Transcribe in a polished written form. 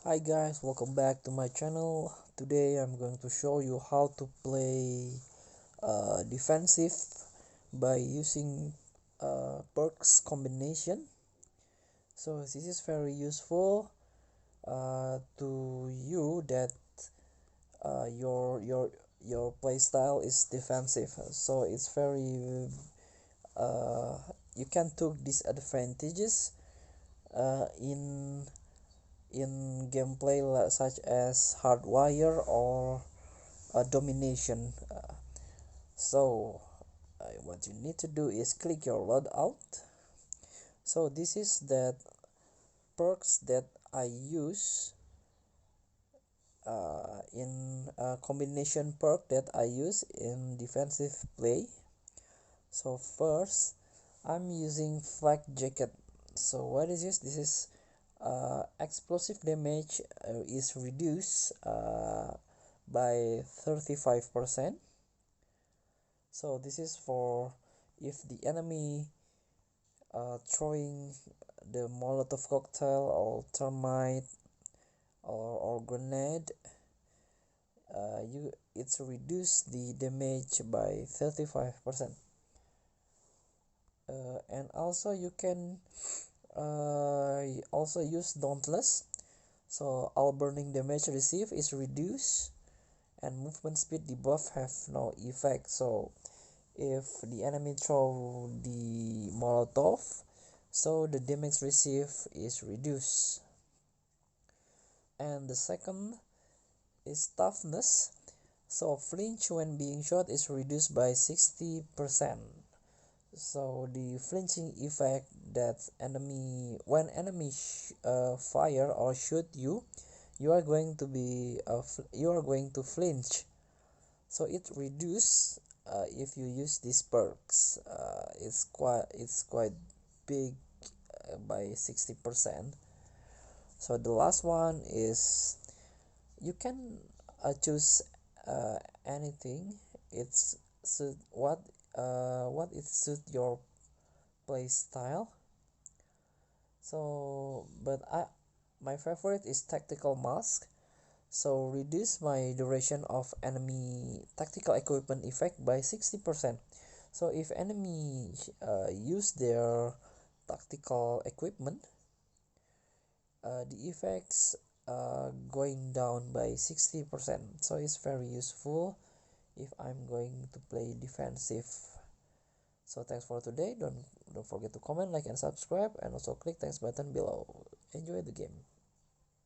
Hi guys, welcome back to my channel. Today I'm going to show you how to play defensive by using perks combination. So this is very useful to you that uh, your your your playstyle is defensive. So it's very uh, you can take disadvantages in gameplay such as hardwire or domination. So what you need to do is click your loadout. So this is that perks that I use in combination perk that I use in defensive play. So first I'm using flak jacket. So what is this? This is explosive damage is reduced by 35%. So this is for if the enemy throwing the molotov cocktail or thermite or grenade, you it's reduce the damage by 35%. And also you can also use Dauntless. So all burning damage received is reduced and movement speed debuff have no effect. So if the enemy throw the molotov, so the damage received is reduced. And the second is toughness. So flinch when being shot is reduced by 60%. So the flinching effect that enemy fire or shoot you, you are going to flinch. So it reduce if you use these perks. It's quite big by 60%. So the last one is you can choose anything. It's suit what it suit your play style. So but my favorite is tactical mask. So reduce my duration of enemy tactical equipment effect by 60%. So if enemy use their tactical equipment, the effects going down by 60%. So it's very useful if I'm going to play defensive. So thanks for today. Don't forget to comment, like, and subscribe, and also click thanks button below. Enjoy the game.